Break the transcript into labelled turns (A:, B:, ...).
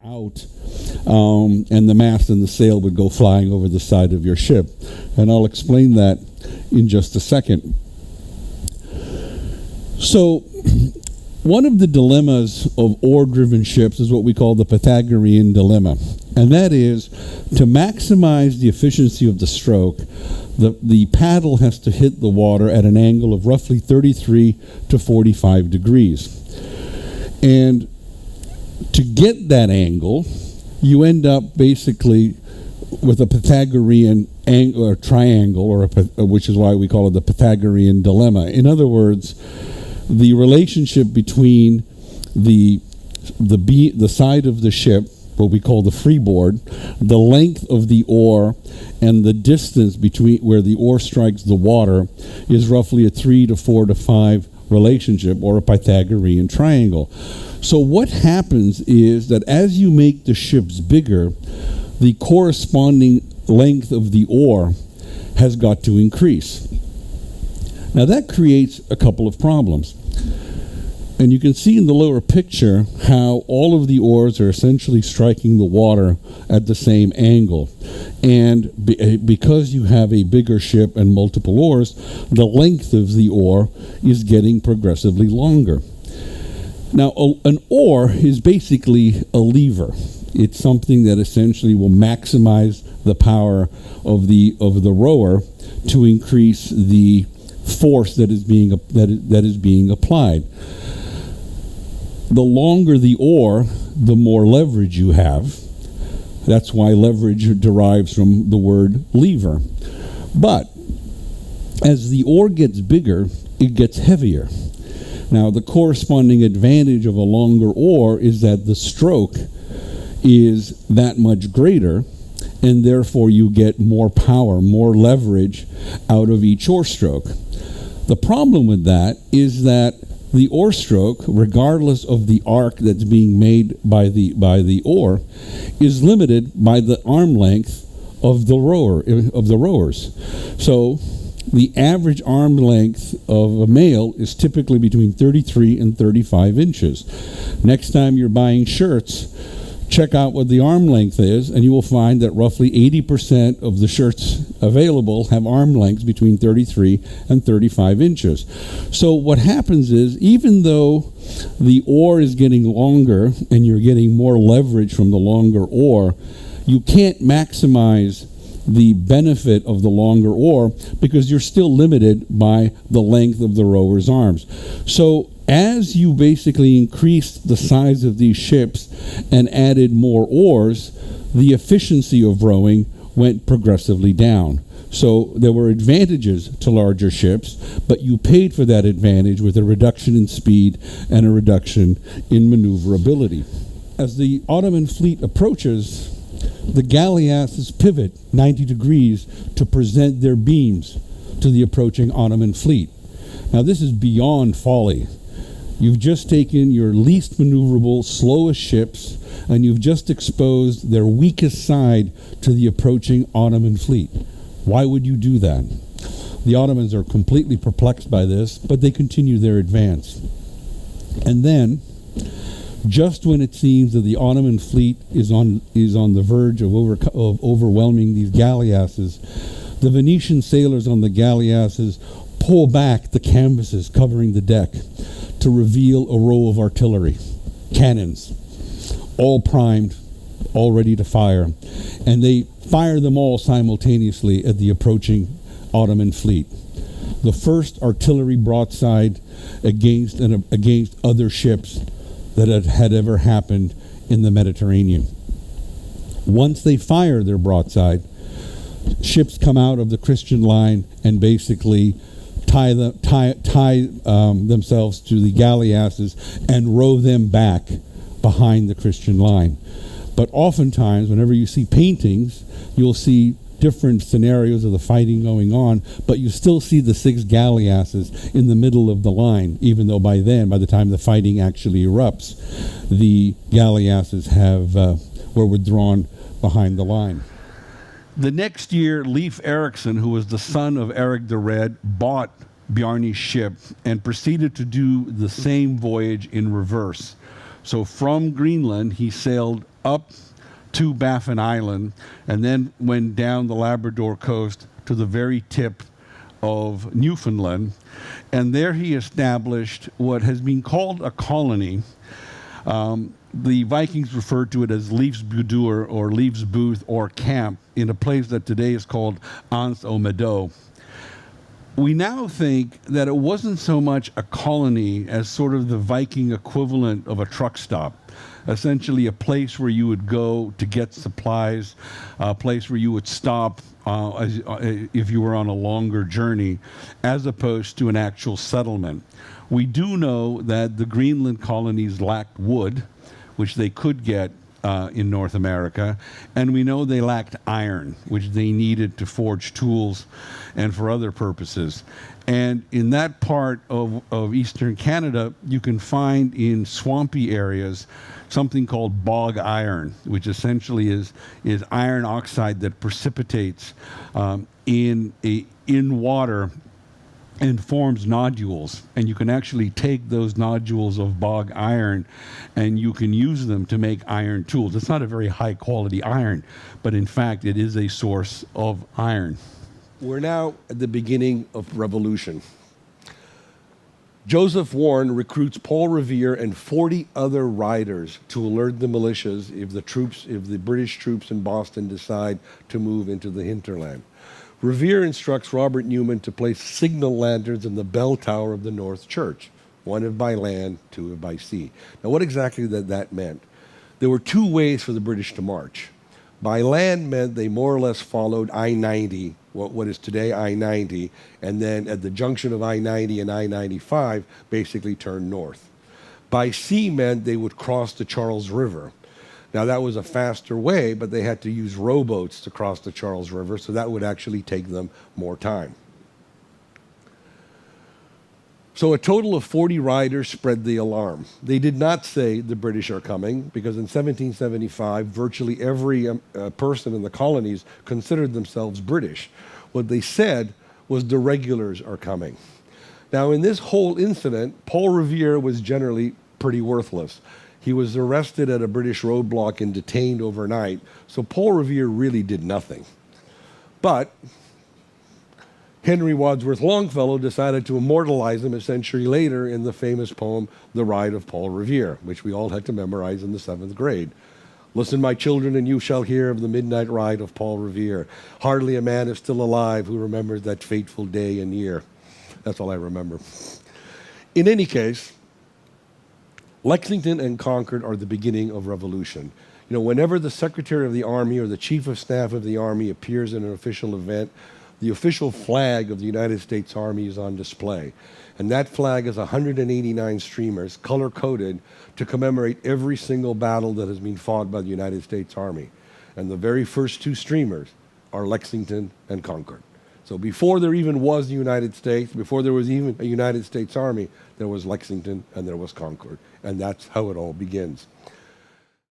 A: out, and the mast and the sail would go flying over the side of your ship. And I'll explain that in just a second. So, one of the dilemmas of oar-driven ships is what we call the Pythagorean dilemma. And that is, to maximize the efficiency of the stroke, the paddle has to hit the water at an angle of roughly 33 to 45 degrees. And to get that angle, you end up basically with a Pythagorean angle or triangle, which is why we call it the Pythagorean dilemma. In other words, the relationship between the side of the ship, what we call the freeboard, the length of the oar, and the distance between where the oar strikes the water is roughly a 3 to 4 to 5 relationship, or a Pythagorean triangle. So what happens is that as you make the ships bigger, the corresponding length of the oar has got to increase. Now that creates a couple of problems. And you can see in the lower picture how all of the oars are essentially striking the water at the same angle. And because you have a bigger ship and multiple oars, the length of the oar is getting progressively longer. Now, an oar is basically a lever. It's something that essentially will maximize the power of the rower to increase the force that is being applied. The longer the oar, the more leverage you have. That's why leverage derives from the word lever. But as the oar gets bigger, it gets heavier. Now, the corresponding advantage of a longer oar is that the stroke is that much greater, and therefore you get more power, more leverage out of each oar stroke. The problem with that is that the oar stroke, regardless of the arc that's being made by the oar, is limited by the arm length of the rowers. So the average arm length of a male is typically between 33 and 35 inches. Next time you're buying shirts, check out what the arm length is, and you will find that roughly 80% of the shirts available have arm lengths between 33 and 35 inches. So what happens is, even though the oar is getting longer and you're getting more leverage from the longer oar, you can't maximize the benefit of the longer oar because you're still limited by the length of the rower's arms. So as you basically increased the size of these ships and added more oars, the efficiency of rowing went progressively down. So there were advantages to larger ships, but you paid for that advantage with a reduction in speed and a reduction in maneuverability. As the Ottoman fleet approaches, the galleasses pivot 90 degrees to present their beams to the approaching Ottoman fleet. Now this is beyond folly. You've just taken your least maneuverable, slowest ships, and you've just exposed their weakest side to the approaching Ottoman fleet. Why would you do that? The Ottomans are completely perplexed by this, but they continue their advance. And then, just when it seems that the Ottoman fleet is on the verge of overwhelming these galleasses, the Venetian sailors on the galleasses pull back the canvases covering the deck to reveal a row of artillery, cannons, all primed, all ready to fire. And they fire them all simultaneously at the approaching Ottoman fleet. The first artillery broadside against other ships that had ever happened in the Mediterranean. Once they fire their broadside, ships come out of the Christian line and basically tie themselves to the galleasses and row them back behind the Christian line. But oftentimes, whenever you see paintings, you'll see different scenarios of the fighting going on, but you still see the 6 galleasses in the middle of the line, even though by the time the fighting actually erupts, the galleasses were withdrawn behind the line. The next year, Leif Erikson, who was the son of Eric the Red, bought Bjarne's ship and proceeded to do the same voyage in reverse. So from Greenland, he sailed up to Baffin Island, and then went down the Labrador coast to the very tip of Newfoundland. And there he established what has been called a colony. The Vikings referred to it as Leifsbudur or Leifsbooth or camp in a place that today is called Anse aux Meadows. We now think that it wasn't so much a colony as sort of the Viking equivalent of a truck stop. Essentially a place where you would go to get supplies, a place where you would stop if you were on a longer journey, as opposed to an actual settlement. We do know that the Greenland colonies lacked wood, which they could get in North America, and we know they lacked iron, which they needed to forge tools and for other purposes. And in that part of eastern Canada, you can find in swampy areas something called bog iron, which essentially is iron oxide that precipitates in water and forms nodules. And you can actually take those nodules of bog iron and you can use them to make iron tools. It's not a very high quality iron, but in fact it is a source of iron.
B: We're now at the beginning of revolution. Joseph Warren recruits Paul Revere and 40 other riders to alert the militias if the British troops in Boston decide to move into the hinterland. Revere instructs Robert Newman to place signal lanterns in the bell tower of the North Church, one if by land, two if by sea. Now, what exactly that meant? There were two ways for the British to march. By land meant they more or less followed I-90, what is today I-90, and then at the junction of I-90 and I-95, basically turned north. By sea meant they would cross the Charles River. Now, that was a faster way, but they had to use rowboats to cross the Charles River, so that would actually take them more time. So a total of 40 riders spread the alarm. They did not say the British are coming, because in 1775, virtually every person in the colonies considered themselves British. What they said was the regulars are coming. Now, in this whole incident, Paul Revere was generally pretty worthless. He was arrested at a British roadblock and detained overnight, so Paul Revere really did nothing. But Henry Wadsworth Longfellow decided to immortalize him a century later in the famous poem, The Ride of Paul Revere, which we all had to memorize in the 7th grade. Listen, my children, and you shall hear of the midnight ride of Paul Revere. Hardly a man is still alive who remembers that fateful day and year. That's all I remember. In any case, Lexington and Concord are the beginning of revolution. You know, whenever the Secretary of the Army or the Chief of Staff of the Army appears in an official event, the official flag of the United States Army is on display. And that flag is 189 streamers, color-coded, to commemorate every single battle that has been fought by the United States Army. And the very first two streamers are Lexington and Concord. So before there even was the United States, before there was even a United States Army, there was Lexington and there was Concord. And that's how it all begins.